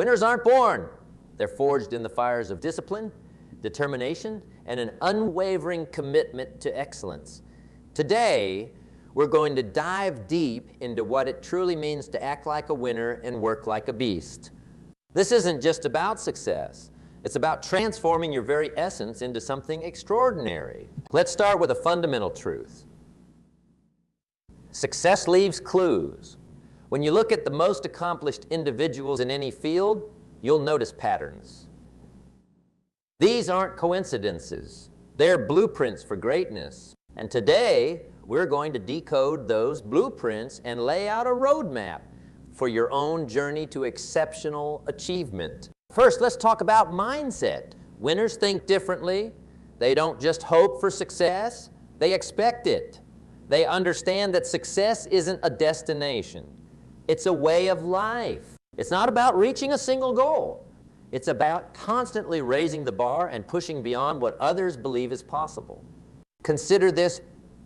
Winners aren't born. They're forged in the fires of discipline, determination, and an unwavering commitment to excellence. Today, we're going to dive deep into what it truly means to act like a winner and work like a beast. This isn't just about success. It's about transforming your very essence into something extraordinary. Let's start with a fundamental truth. Success leaves clues. When you look at the most accomplished individuals in any field, you'll notice patterns. These aren't coincidences. They're blueprints for greatness. And today, we're going to decode those blueprints and lay out a roadmap for your own journey to exceptional achievement. First, let's talk about mindset. Winners think differently. They don't just hope for success, they expect it. They understand that success isn't a destination. It's a way of life. It's not about reaching a single goal. It's about constantly raising the bar and pushing beyond what others believe is possible. Consider this: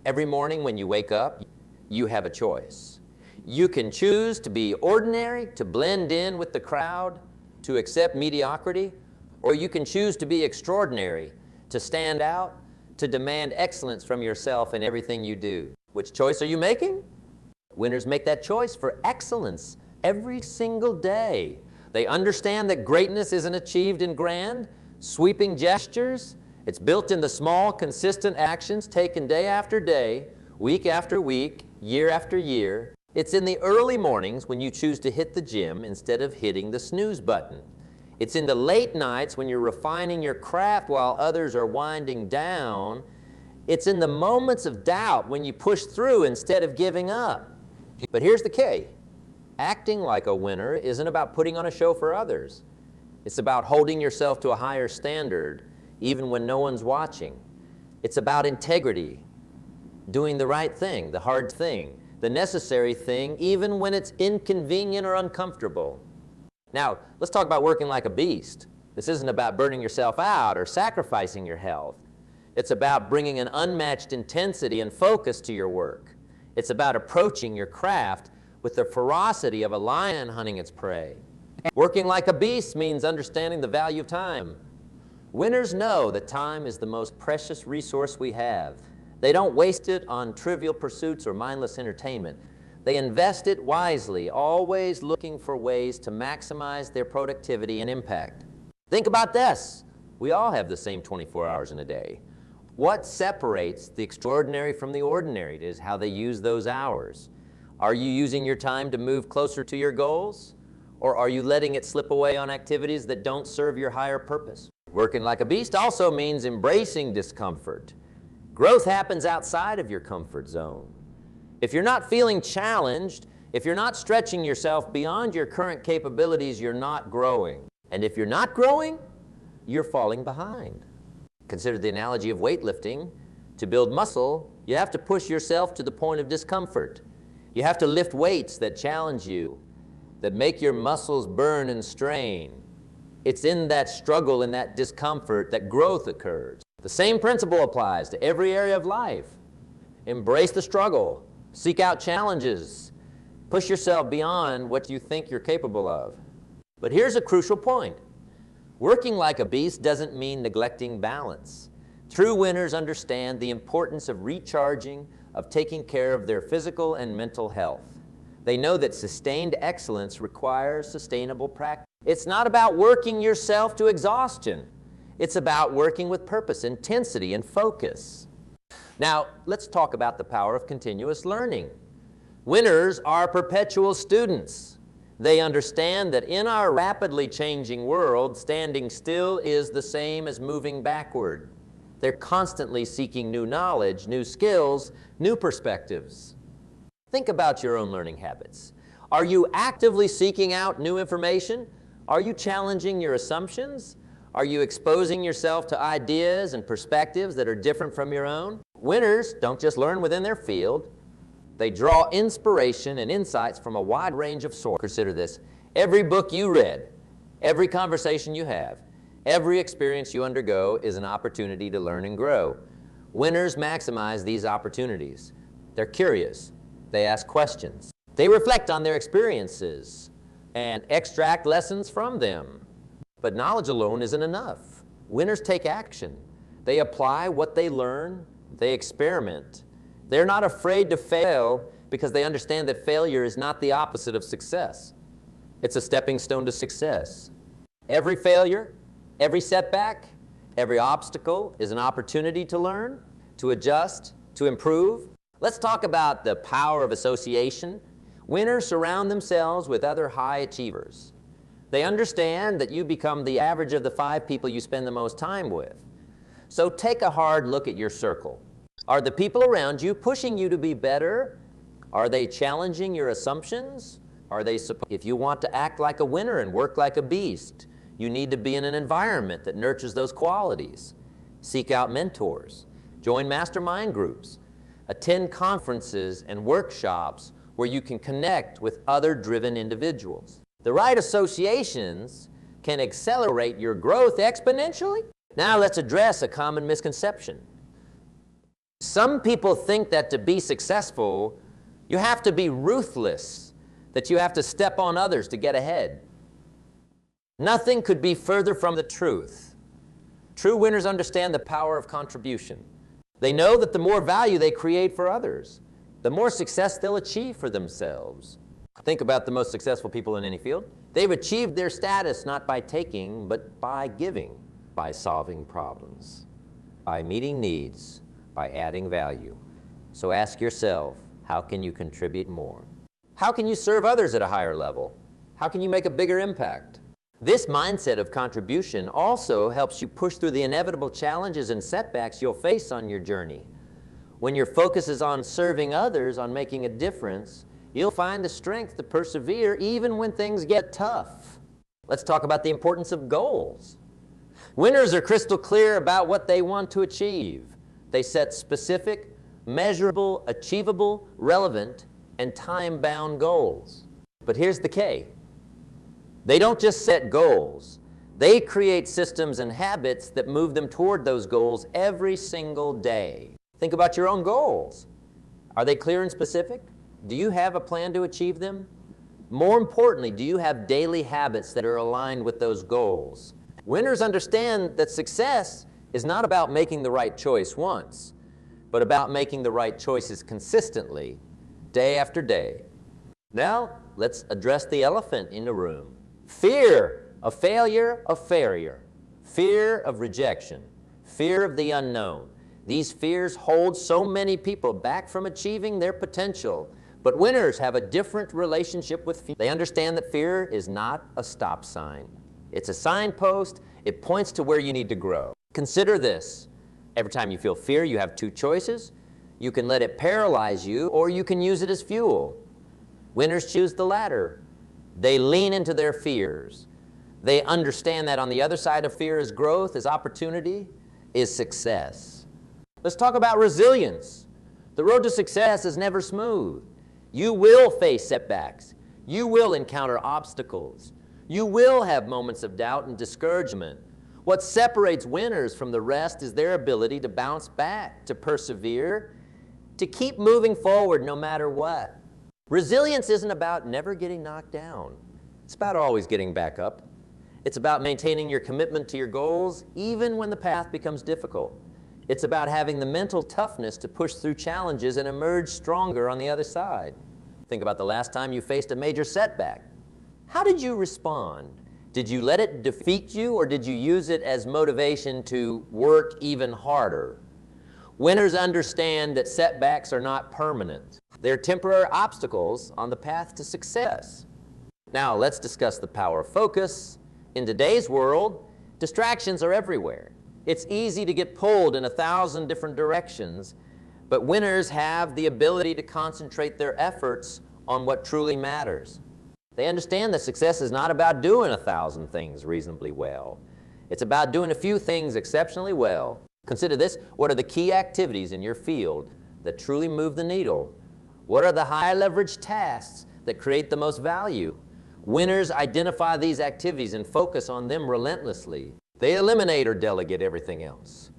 every morning when you wake up, you have a choice. You can choose to be ordinary, to blend in with the crowd, to accept mediocrity, or you can choose to be extraordinary, to stand out, to demand excellence from yourself in everything you do. Which choice are you making? Winners make that choice for excellence every single day. They understand that greatness isn't achieved in grand, sweeping gestures. It's built in the small, consistent actions taken day after day, week after week, year after year. It's in the early mornings when you choose to hit the gym instead of hitting the snooze button. It's in the late nights when you're refining your craft while others are winding down. It's in the moments of doubt when you push through instead of giving up. But here's the key. Acting like a winner isn't about putting on a show for others. It's about holding yourself to a higher standard, even when no one's watching. It's about integrity, doing the right thing, the hard thing, the necessary thing, even when it's inconvenient or uncomfortable. Now, let's talk about working like a beast. This isn't about burning yourself out or sacrificing your health. It's about bringing an unmatched intensity and focus to your work. It's about approaching your craft with the ferocity of a lion hunting its prey. Working like a beast means understanding the value of time. Winners know that time is the most precious resource we have. They don't waste it on trivial pursuits or mindless entertainment. They invest it wisely, always looking for ways to maximize their productivity and impact. Think about this. We all have the same 24 hours in a day. What separates the extraordinary from the ordinary is how they use those hours. Are you using your time to move closer to your goals? Or are you letting it slip away on activities that don't serve your higher purpose? Working like a beast also means embracing discomfort. Growth happens outside of your comfort zone. If you're not feeling challenged, if you're not stretching yourself beyond your current capabilities, you're not growing. And if you're not growing, you're falling behind. Consider the analogy of weightlifting. To build muscle, you have to push yourself to the point of discomfort. You have to lift weights that challenge you, that make your muscles burn and strain. It's in that struggle, in that discomfort, that growth occurs. The same principle applies to every area of life. Embrace the struggle. Seek out challenges. Push yourself beyond what you think you're capable of. But here's a crucial point. Working like a beast doesn't mean neglecting balance. True winners understand the importance of recharging, of taking care of their physical and mental health. They know that sustained excellence requires sustainable practice. It's not about working yourself to exhaustion. It's about working with purpose, intensity, and focus. Now, let's talk about the power of continuous learning. Winners are perpetual students. They understand that in our rapidly changing world, standing still is the same as moving backward. They're constantly seeking new knowledge, new skills, new perspectives. Think about your own learning habits. Are you actively seeking out new information? Are you challenging your assumptions? Are you exposing yourself to ideas and perspectives that are different from your own? Winners don't just learn within their field. They draw inspiration and insights from a wide range of sources. Consider this. Every book you read, every conversation you have, every experience you undergo is an opportunity to learn and grow. Winners maximize these opportunities. They're curious. They ask questions. They reflect on their experiences. and extract lessons from them. But knowledge alone isn't enough. Winners take action. They apply what they learn. They experiment. They're not afraid to fail because they understand that failure is not the opposite of success. It's a stepping stone to success. Every failure, every setback, every obstacle is an opportunity to learn, to adjust, to improve. Let's talk about the power of association. Winners surround themselves with other high achievers. They understand that you become the average of the 5 people you spend the most time with. So take a hard look at your circle. Are the people around you pushing you to be better? Are they challenging your assumptions? If you want to act like a winner and work like a beast, you need to be in an environment that nurtures those qualities. Seek out mentors. Join mastermind groups. Attend conferences and workshops where you can connect with other driven individuals. The right associations can accelerate your growth exponentially. Now let's address a common misconception. Some people think that to be successful, you have to be ruthless, that you have to step on others to get ahead. Nothing could be further from the truth. True winners understand the power of contribution. They know that the more value they create for others, the more success they'll achieve for themselves. Think about the most successful people in any field. They've achieved their status not by taking, but by giving, by solving problems, by meeting needs, by adding value. So ask yourself, how can you contribute more? How can you serve others at a higher level? How can you make a bigger impact? This mindset of contribution also helps you push through the inevitable challenges and setbacks you'll face on your journey. When your focus is on serving others, on making a difference, you'll find the strength to persevere even when things get tough. Let's talk about the importance of goals. Winners are crystal clear about what they want to achieve. They set specific, measurable, achievable, relevant, and time-bound goals. But here's the key. They don't just set goals. They create systems and habits that move them toward those goals every single day. Think about your own goals. Are they clear and specific? Do you have a plan to achieve them? More importantly, do you have daily habits that are aligned with those goals? Winners understand that success is not about making the right choice once, but about making the right choices consistently, day after day. Now, let's address the elephant in the room. Fear of failure, fear of rejection, fear of the unknown. These fears hold so many people back from achieving their potential. But winners have a different relationship with fear. They understand that fear is not a stop sign. It's a signpost. It points to where you need to grow. Consider this. Every time you feel fear, you have 2 choices. You can let it paralyze you, or you can use it as fuel. Winners choose the latter. They lean into their fears. They understand that on the other side of fear is growth, is opportunity, is success. Let's talk about resilience. The road to success is never smooth. You will face setbacks. You will encounter obstacles. You will have moments of doubt and discouragement. What separates winners from the rest is their ability to bounce back, to persevere, to keep moving forward no matter what. Resilience isn't about never getting knocked down. It's about always getting back up. It's about maintaining your commitment to your goals even when the path becomes difficult. It's about having the mental toughness to push through challenges and emerge stronger on the other side. Think about the last time you faced a major setback. How did you respond? Did you let it defeat you, or did you use it as motivation to work even harder? Winners understand that setbacks are not permanent. They're temporary obstacles on the path to success. Now, let's discuss the power of focus. In today's world, distractions are everywhere. It's easy to get pulled in 1,000 different directions, but winners have the ability to concentrate their efforts on what truly matters. They understand that success is not about doing 1,000 things reasonably well. It's about doing a few things exceptionally well. Consider this. What are the key activities in your field that truly move the needle? What are the high leverage tasks that create the most value? Winners identify these activities and focus on them relentlessly. They eliminate or delegate everything else.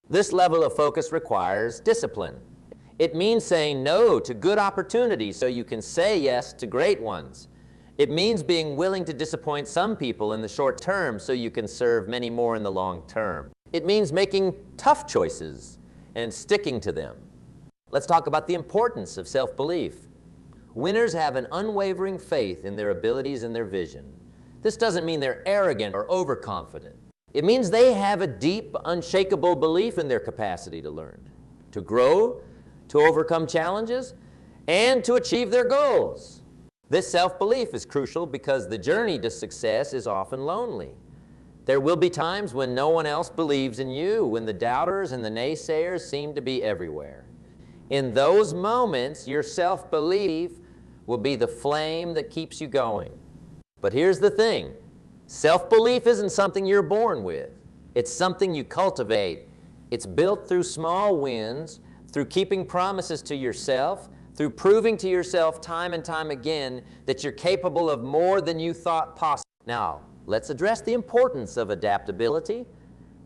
This level of focus requires discipline. It means saying no to good opportunities so you can say yes to great ones. It means being willing to disappoint some people in the short term so you can serve many more in the long term. It means making tough choices and sticking to them. Let's talk about the importance of self-belief. Winners have an unwavering faith in their abilities and their vision. This doesn't mean they're arrogant or overconfident. It means they have a deep, unshakable belief in their capacity to learn, to grow, to overcome challenges, and to achieve their goals. This self-belief is crucial because the journey to success is often lonely. There will be times when no one else believes in you, when the doubters and the naysayers seem to be everywhere. In those moments, your self-belief will be the flame that keeps you going. But here's the thing. Self-belief isn't something you're born with. It's something you cultivate. It's built through small wins, through keeping promises to yourself, through proving to yourself time and time again that you're capable of more than you thought possible. Now, let's address the importance of adaptability.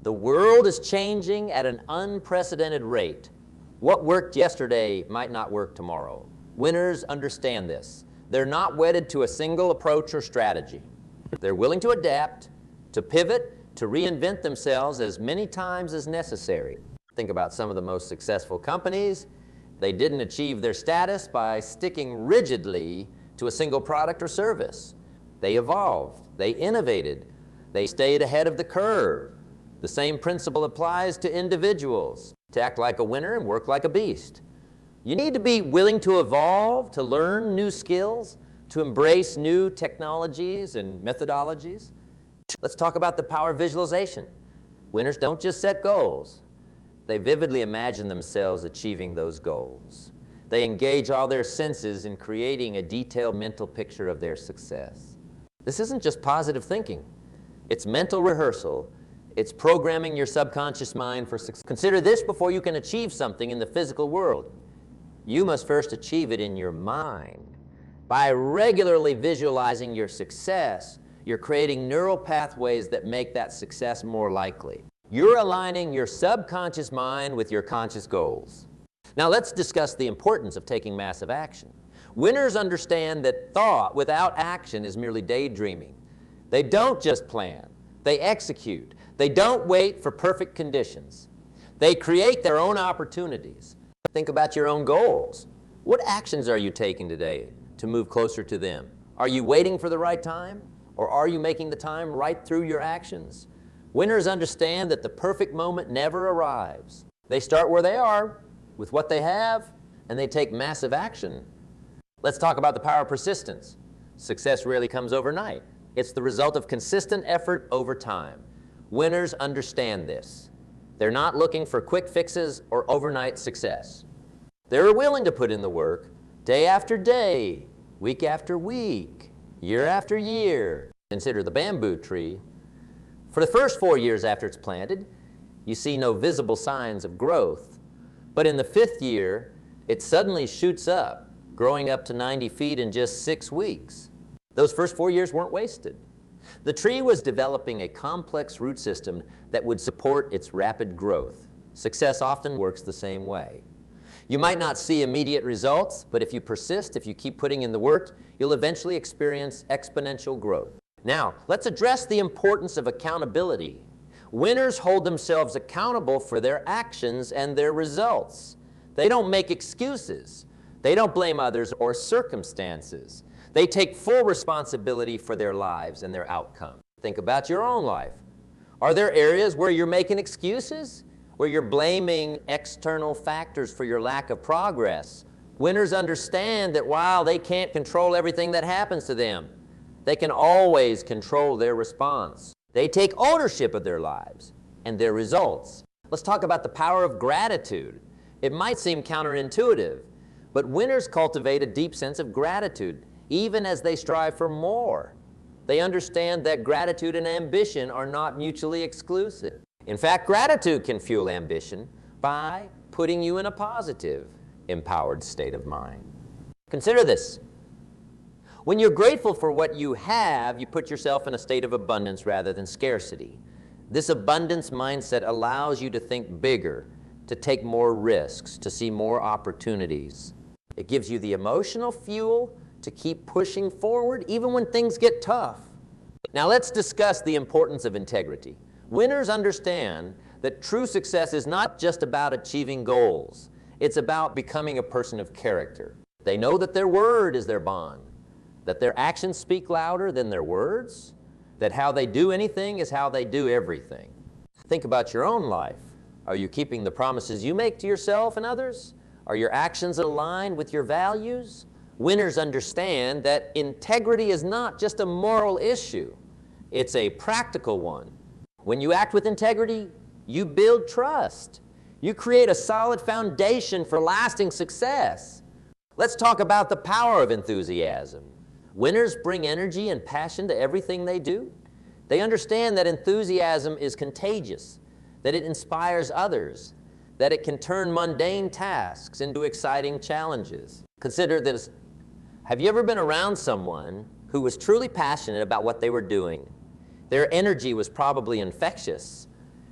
The world is changing at an unprecedented rate. What worked yesterday might not work tomorrow. Winners understand this. They're not wedded to a single approach or strategy. They're willing to adapt, to pivot, to reinvent themselves as many times as necessary. Think about some of the most successful companies. They didn't achieve their status by sticking rigidly to a single product or service. They evolved, they innovated, they stayed ahead of the curve. The same principle applies to individuals, to act like a winner and work like a beast. You need to be willing to evolve, to learn new skills, to embrace new technologies and methodologies. Let's talk about the power of visualization. Winners don't just set goals. They vividly imagine themselves achieving those goals. They engage all their senses in creating a detailed mental picture of their success. This isn't just positive thinking. It's mental rehearsal. It's programming your subconscious mind for success. Consider this before you can achieve something in the physical world. You must first achieve it in your mind. By regularly visualizing your success, you're creating neural pathways that make that success more likely. You're aligning your subconscious mind with your conscious goals. Now let's discuss the importance of taking massive action. Winners understand that thought without action is merely daydreaming. They don't just plan, they execute. They don't wait for perfect conditions. They create their own opportunities. Think about your own goals. What actions are you taking today to move closer to them? Are you waiting for the right time, or are you making the time right through your actions? Winners understand that the perfect moment never arrives. They start where they are, with what they have, and they take massive action. Let's talk about the power of persistence. Success rarely comes overnight. It's the result of consistent effort over time. Winners understand this. They're not looking for quick fixes or overnight success. They're willing to put in the work day after day, week after week, year after year. Consider the bamboo tree. For the first 4 years after it's planted, you see no visible signs of growth. But in the 5th year, it suddenly shoots up, growing up to 90 feet in just 6 weeks. Those first 4 years weren't wasted. The tree was developing a complex root system that would support its rapid growth. Success often works the same way. You might not see immediate results, but if you persist, if you keep putting in the work, you'll eventually experience exponential growth. Now, let's address the importance of accountability. Winners hold themselves accountable for their actions and their results. They don't make excuses. They don't blame others or circumstances. They take full responsibility for their lives and their outcome. Think about your own life. Are there areas where you're making excuses? Where you're blaming external factors for your lack of progress? Winners understand that while they can't control everything that happens to them, they can always control their response. They take ownership of their lives and their results. Let's talk about the power of gratitude. It might seem counterintuitive, but winners cultivate a deep sense of gratitude, even as they strive for more. They understand that gratitude and ambition are not mutually exclusive. In fact, gratitude can fuel ambition by putting you in a positive, empowered state of mind. Consider this. When you're grateful for what you have, you put yourself in a state of abundance rather than scarcity. This abundance mindset allows you to think bigger, to take more risks, to see more opportunities. It gives you the emotional fuel to keep pushing forward even when things get tough. Now let's discuss the importance of integrity. Winners understand that true success is not just about achieving goals. It's about becoming a person of character. They know that their word is their bond, that their actions speak louder than their words, that how they do anything is how they do everything. Think about your own life. Are you keeping the promises you make to yourself and others? Are your actions aligned with your values? Winners understand that integrity is not just a moral issue. It's a practical one. When you act with integrity, you build trust. You create a solid foundation for lasting success. Let's talk about the power of enthusiasm. Winners bring energy and passion to everything they do. They understand that enthusiasm is contagious, that it inspires others, that it can turn mundane tasks into exciting challenges. Consider this. Have you ever been around someone who was truly passionate about what they were doing? Their energy was probably infectious.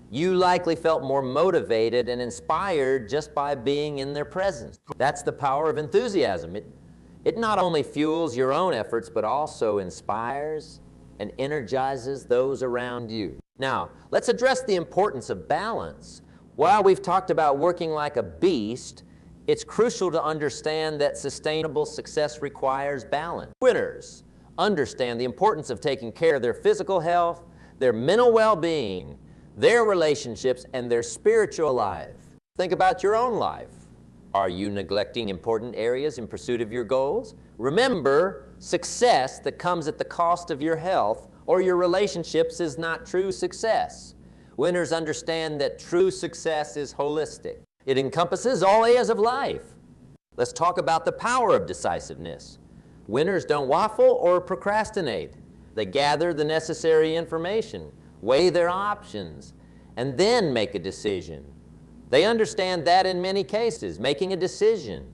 You likely felt more motivated and inspired just by being in their presence. That's the power of enthusiasm. It not only fuels your own efforts, but also inspires and energizes those around you. Now, let's address the importance of balance. While we've talked about working like a beast, it's crucial to understand that sustainable success requires balance. Winners understand the importance of taking care of their physical health, their mental well-being, their relationships, and their spiritual life. Think about your own life. Are you neglecting important areas in pursuit of your goals? Remember, success that comes at the cost of your health or your relationships is not true success. Winners understand that true success is holistic. It encompasses all areas of life. Let's talk about the power of decisiveness. Winners don't waffle or procrastinate. They gather the necessary information, weigh their options, and then make a decision. They understand that in many cases, making a decision,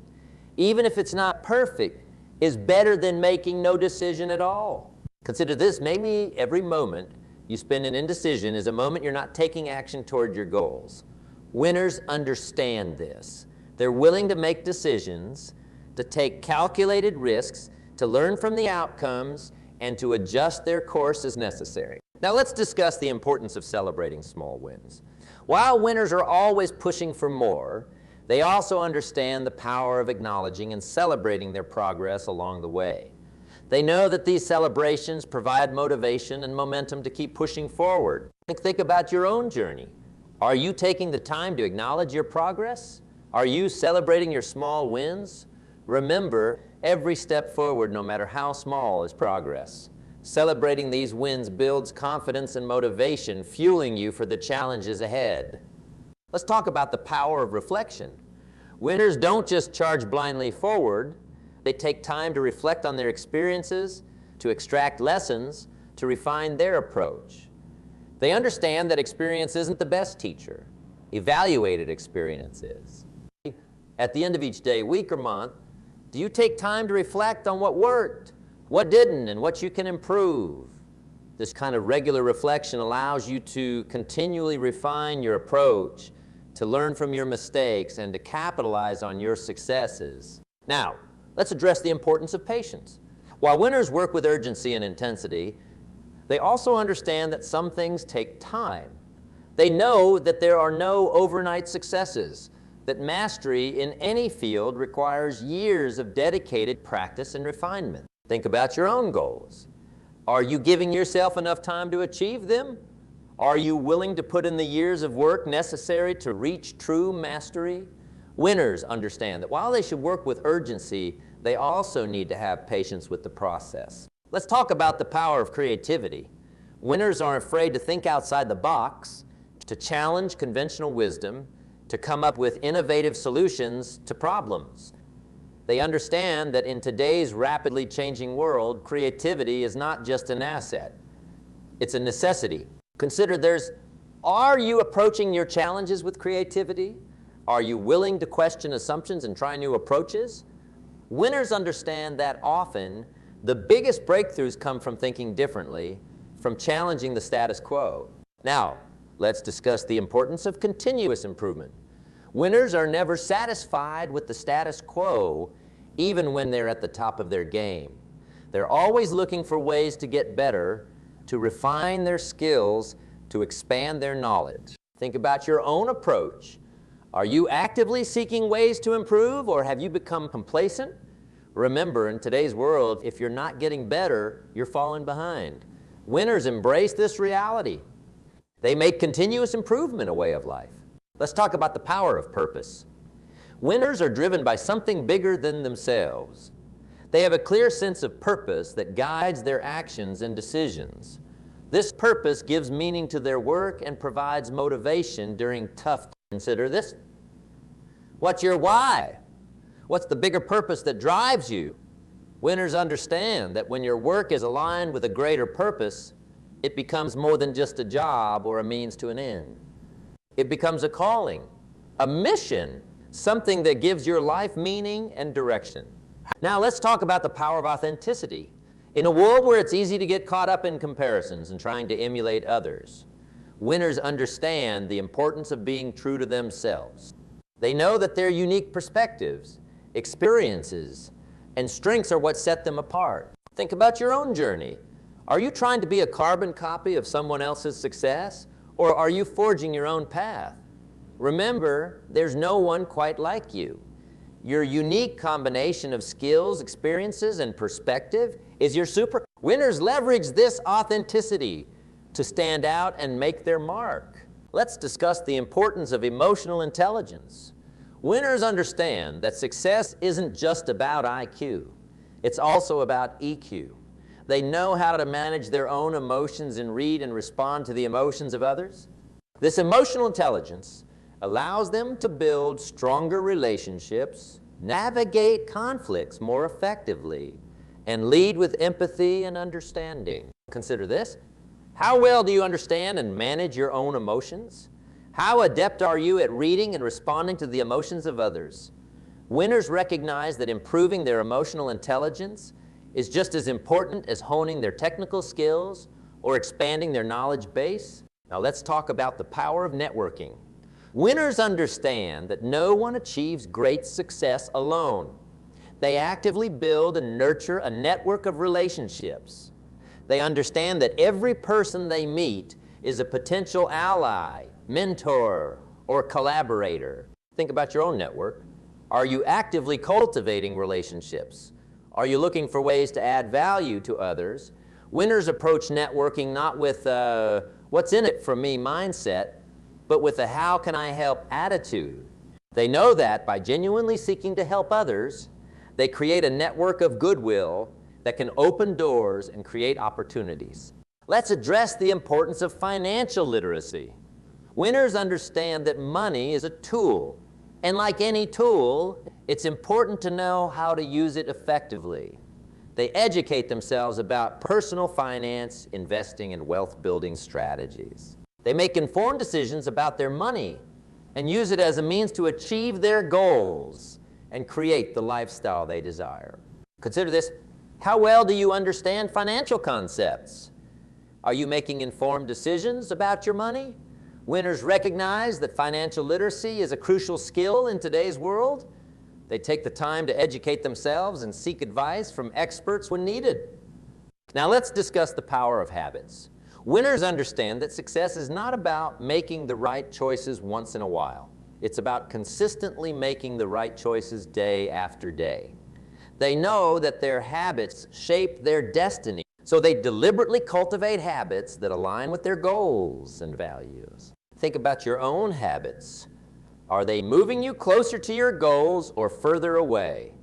even if it's not perfect, is better than making no decision at all. Consider this, maybe every moment you spend in indecision is a moment you're not taking action toward your goals. Winners understand this. They're willing to make decisions, to take calculated risks, to learn from the outcomes, and to adjust their course as necessary. Now let's discuss the importance of celebrating small wins. While winners are always pushing for more, they also understand the power of acknowledging and celebrating their progress along the way. They know that these celebrations provide motivation and momentum to keep pushing forward. Think about your own journey. Are you taking the time to acknowledge your progress? Are you celebrating your small wins? Remember, every step forward, no matter how small, is progress. Celebrating these wins builds confidence and motivation, fueling you for the challenges ahead. Let's talk about the power of reflection. Winners don't just charge blindly forward. They take time to reflect on their experiences, to extract lessons, to refine their approach. They understand that experience isn't the best teacher. Evaluated experience is. At the end of each day, week, or month, do you take time to reflect on what worked, what didn't, and what you can improve? This kind of regular reflection allows you to continually refine your approach, to learn from your mistakes, and to capitalize on your successes. Now, let's address the importance of patience. While winners work with urgency and intensity, they also understand that some things take time. They know that there are no overnight successes, that mastery in any field requires years of dedicated practice and refinement. Think about your own goals. Are you giving yourself enough time to achieve them? Are you willing to put in the years of work necessary to reach true mastery? Winners understand that while they should work with urgency, they also need to have patience with the process. Let's talk about the power of creativity. Winners aren't afraid to think outside the box, to challenge conventional wisdom, to come up with innovative solutions to problems. They understand that in today's rapidly changing world, creativity is not just an asset, it's a necessity. Consider are you approaching your challenges with creativity? Are you willing to question assumptions and try new approaches? Winners understand that often the biggest breakthroughs come from thinking differently, from challenging the status quo. Now, let's discuss the importance of continuous improvement. Winners are never satisfied with the status quo, even when they're at the top of their game. They're always looking for ways to get better, to refine their skills, to expand their knowledge. Think about your own approach. Are you actively seeking ways to improve, or have you become complacent? Remember, in today's world, if you're not getting better, you're falling behind. Winners embrace this reality. They make continuous improvement a way of life. Let's talk about the power of purpose. Winners are driven by something bigger than themselves. They have a clear sense of purpose that guides their actions and decisions. This purpose gives meaning to their work and provides motivation during tough times. Consider this. What's your why? What's the bigger purpose that drives you? Winners understand that when your work is aligned with a greater purpose, it becomes more than just a job or a means to an end. It becomes a calling, a mission, something that gives your life meaning and direction. Now let's talk about the power of authenticity. In a world where it's easy to get caught up in comparisons and trying to emulate others, winners understand the importance of being true to themselves. They know that their unique perspectives, experiences, and strengths are what set them apart. Think about your own journey. Are you trying to be a carbon copy of someone else's success, or are you forging your own path? Remember, there's no one quite like you. Your unique combination of skills, experiences, and perspective is your super. Winners leverage this authenticity to stand out and make their mark. Let's discuss the importance of emotional intelligence. Winners understand that success isn't just about IQ. It's also about EQ. They know how to manage their own emotions and read and respond to the emotions of others. This emotional intelligence allows them to build stronger relationships, navigate conflicts more effectively, and lead with empathy and understanding. Consider this. How well do you understand and manage your own emotions? How adept are you at reading and responding to the emotions of others? Winners recognize that improving their emotional intelligence is just as important as honing their technical skills or expanding their knowledge base. Now let's talk about the power of networking. Winners understand that no one achieves great success alone. They actively build and nurture a network of relationships. They understand that every person they meet is a potential ally, mentor, or collaborator. Think about your own network. Are you actively cultivating relationships? Are you looking for ways to add value to others? Winners approach networking not with what's in it for me mindset, but with a how can I help attitude. They know that by genuinely seeking to help others, they create a network of goodwill that can open doors and create opportunities. Let's address the importance of financial literacy. Winners understand that money is a tool, and like any tool, it's important to know how to use it effectively. They educate themselves about personal finance, investing, and wealth-building strategies. They make informed decisions about their money and use it as a means to achieve their goals and create the lifestyle they desire. Consider this. How well do you understand financial concepts? Are you making informed decisions about your money? Winners recognize that financial literacy is a crucial skill in today's world. They take the time to educate themselves and seek advice from experts when needed. Now let's discuss the power of habits. Winners understand that success is not about making the right choices once in a while. It's about consistently making the right choices day after day. They know that their habits shape their destiny, so they deliberately cultivate habits that align with their goals and values. Think about your own habits. Are they moving you closer to your goals or further away?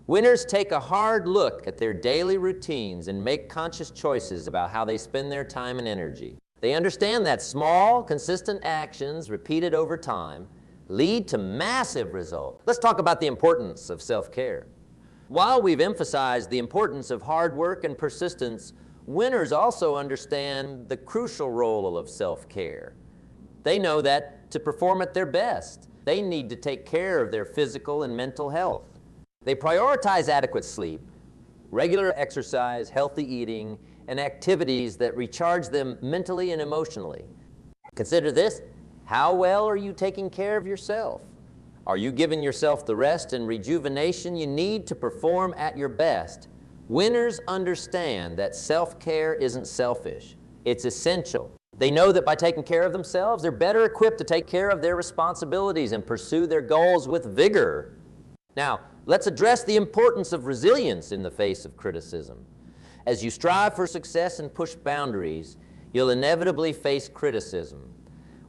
Winners take a hard look at their daily routines and make conscious choices about how they spend their time and energy. They understand that small, consistent actions repeated over time lead to massive results. Let's talk about the importance of self-care. While we've emphasized the importance of hard work and persistence, winners also understand the crucial role of self-care. They know that to perform at their best, they need to take care of their physical and mental health. They prioritize adequate sleep, regular exercise, healthy eating, and activities that recharge them mentally and emotionally. Consider this. How well are you taking care of yourself? Are you giving yourself the rest and rejuvenation you need to perform at your best? Winners understand that self-care isn't selfish. It's essential. They know that by taking care of themselves, they're better equipped to take care of their responsibilities and pursue their goals with vigor. Now, let's address the importance of resilience in the face of criticism. As you strive for success and push boundaries, you'll inevitably face criticism.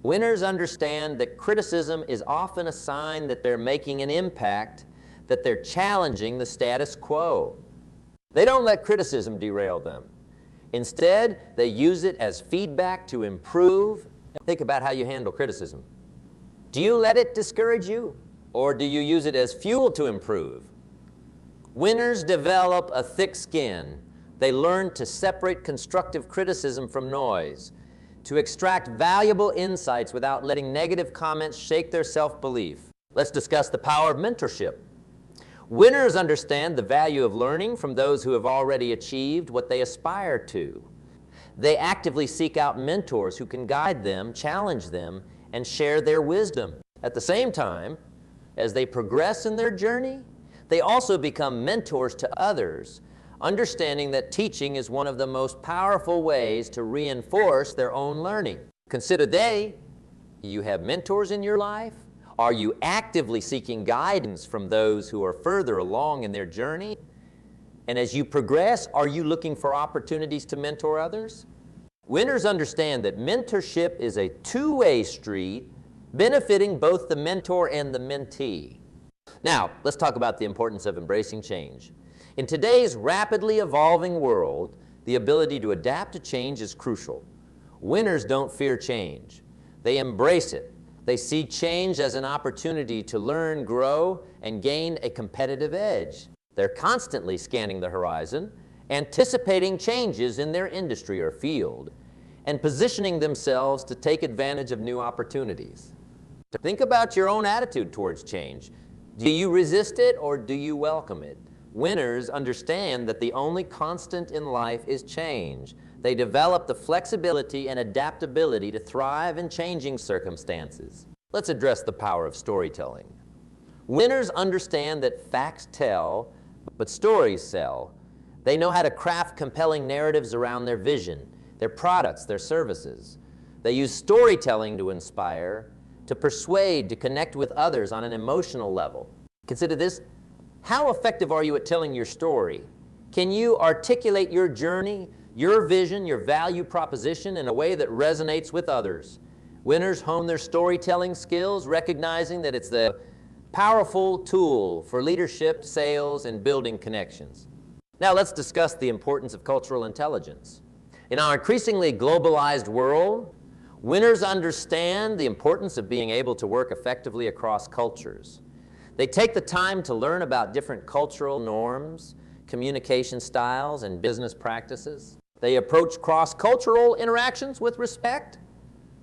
Winners understand that criticism is often a sign that they're making an impact, that they're challenging the status quo. They don't let criticism derail them. Instead, they use it as feedback to improve. Think about how you handle criticism. Do you let it discourage you, or do you use it as fuel to improve? Winners develop a thick skin. They learn to separate constructive criticism from noise, to extract valuable insights without letting negative comments shake their self-belief. Let's discuss the power of mentorship. Winners understand the value of learning from those who have already achieved what they aspire to. They actively seek out mentors who can guide them, challenge them, and share their wisdom. At the same time, as they progress in their journey, they also become mentors to others, understanding that teaching is one of the most powerful ways to reinforce their own learning. Consider you have mentors in your life. Are you actively seeking guidance from those who are further along in their journey? And as you progress, are you looking for opportunities to mentor others? Winners understand that mentorship is a two-way street, benefiting both the mentor and the mentee. Now, let's talk about the importance of embracing change. In today's rapidly evolving world, the ability to adapt to change is crucial. Winners don't fear change. They embrace it. They see change as an opportunity to learn, grow, and gain a competitive edge. They're constantly scanning the horizon, anticipating changes in their industry or field, and positioning themselves to take advantage of new opportunities. Think about your own attitude towards change. Do you resist it or do you welcome it? Winners understand that the only constant in life is change. They develop the flexibility and adaptability to thrive in changing circumstances. Let's address the power of storytelling. Winners understand that facts tell, but stories sell. They know how to craft compelling narratives around their vision, their products, their services. They use storytelling to inspire, to persuade, to connect with others on an emotional level. Consider this. How effective are you at telling your story? Can you articulate your journey, your vision, your value proposition in a way that resonates with others? Winners hone their storytelling skills, recognizing that it's the powerful tool for leadership, sales, and building connections. Now let's discuss the importance of cultural intelligence. In our increasingly globalized world, winners understand the importance of being able to work effectively across cultures. They take the time to learn about different cultural norms, communication styles, and business practices. They approach cross-cultural interactions with respect,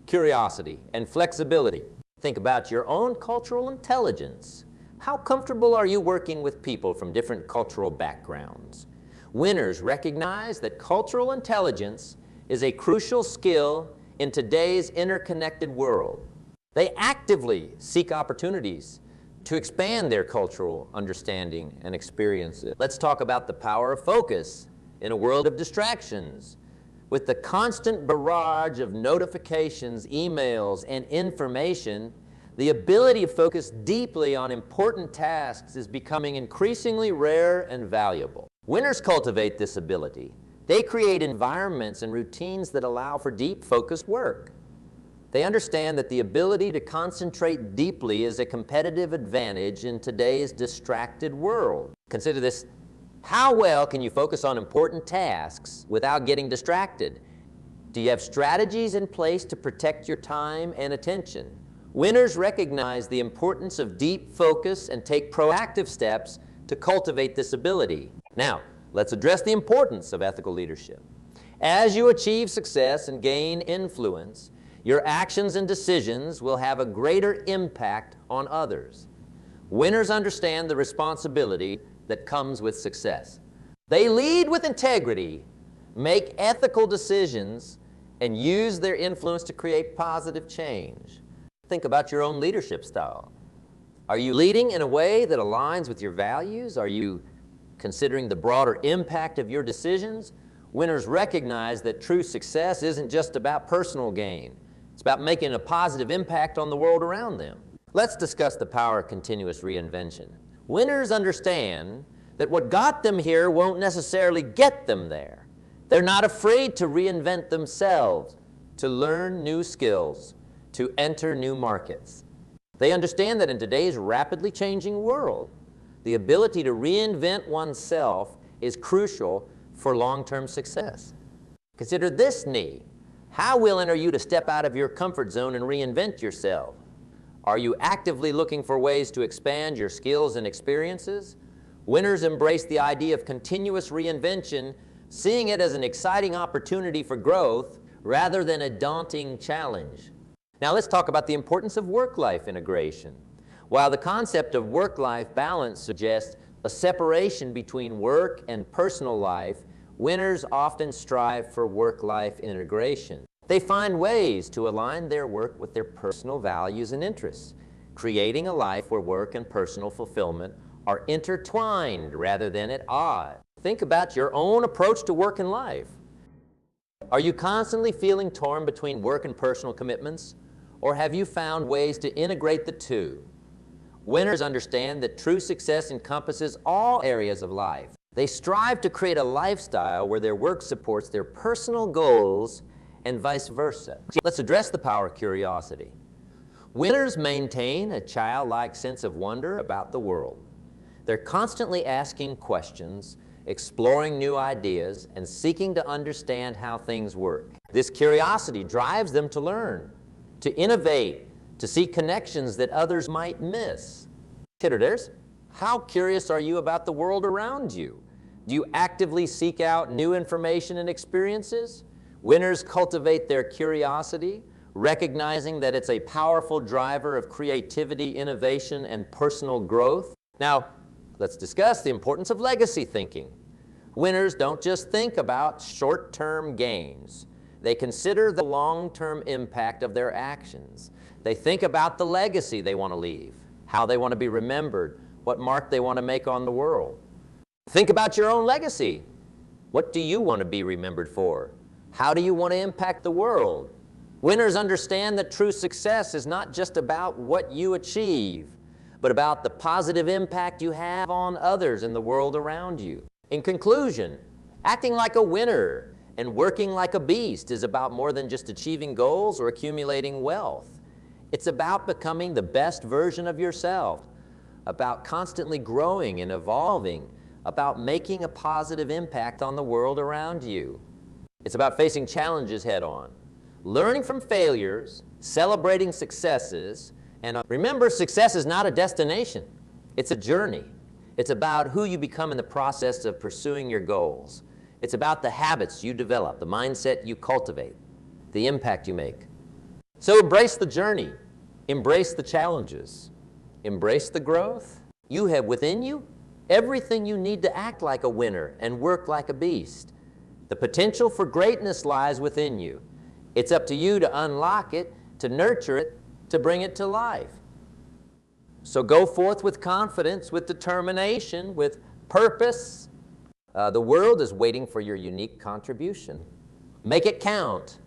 curiosity, and flexibility. Think about your own cultural intelligence. How comfortable are you working with people from different cultural backgrounds? Winners recognize that cultural intelligence is a crucial skill in today's interconnected world. They actively seek opportunities to expand their cultural understanding and experiences. Let's talk about the power of focus in a world of distractions. With the constant barrage of notifications, emails, and information, the ability to focus deeply on important tasks is becoming increasingly rare and valuable. Winners cultivate this ability. They create environments and routines that allow for deep, focused work. They understand that the ability to concentrate deeply is a competitive advantage in today's distracted world. Consider this. How well can you focus on important tasks without getting distracted? Do you have strategies in place to protect your time and attention? Winners recognize the importance of deep focus and take proactive steps to cultivate this ability. Now, let's address the importance of ethical leadership. As you achieve success and gain influence, your actions and decisions will have a greater impact on others. Winners understand the responsibility that comes with success. They lead with integrity, make ethical decisions, and use their influence to create positive change. Think about your own leadership style. Are you leading in a way that aligns with your values? Are you considering the broader impact of your decisions? Winners recognize that true success isn't just about personal gain. It's about making a positive impact on the world around them. Let's discuss the power of continuous reinvention. Winners understand that what got them here won't necessarily get them there. They're not afraid to reinvent themselves, to learn new skills, to enter new markets. They understand that in today's rapidly changing world, the ability to reinvent oneself is crucial for long-term success. Consider this need. How willing are you to step out of your comfort zone and reinvent yourself? Are you actively looking for ways to expand your skills and experiences? Winners embrace the idea of continuous reinvention, seeing it as an exciting opportunity for growth rather than a daunting challenge. Now let's talk about the importance of work-life integration. While the concept of work-life balance suggests a separation between work and personal life, winners often strive for work-life integration. They find ways to align their work with their personal values and interests, creating a life where work and personal fulfillment are intertwined rather than at odds. Think about your own approach to work and life. Are you constantly feeling torn between work and personal commitments, or have you found ways to integrate the two? Winners understand that true success encompasses all areas of life. They strive to create a lifestyle where their work supports their personal goals and vice versa. Let's address the power of curiosity. Winners maintain a childlike sense of wonder about the world. They're constantly asking questions, exploring new ideas, and seeking to understand how things work. This curiosity drives them to learn, to innovate, to see connections that others might miss. Consider, how curious are you about the world around you? Do you actively seek out new information and experiences? Winners cultivate their curiosity, recognizing that it's a powerful driver of creativity, innovation, and personal growth. Now, let's discuss the importance of legacy thinking. Winners don't just think about short-term gains. They consider the long-term impact of their actions. They think about the legacy they want to leave, how they want to be remembered, what mark they want to make on the world. Think about your own legacy. What do you want to be remembered for? How do you want to impact the world? Winners understand that true success is not just about what you achieve, but about the positive impact you have on others in the world around you. In conclusion, acting like a winner and working like a beast is about more than just achieving goals or accumulating wealth. It's about becoming the best version of yourself, about constantly growing and evolving, about making a positive impact on the world around you. It's about facing challenges head-on, learning from failures, celebrating successes, and remember, success is not a destination. It's a journey. It's about who you become in the process of pursuing your goals. It's about the habits you develop, the mindset you cultivate, the impact you make. So embrace the journey, embrace the challenges, embrace the growth. You have within you everything you need to act like a winner and work like a beast. The potential for greatness lies within you. It's up to you to unlock it, to nurture it, to bring it to life. So go forth with confidence, with determination, with purpose. The world is waiting for your unique contribution. Make it count.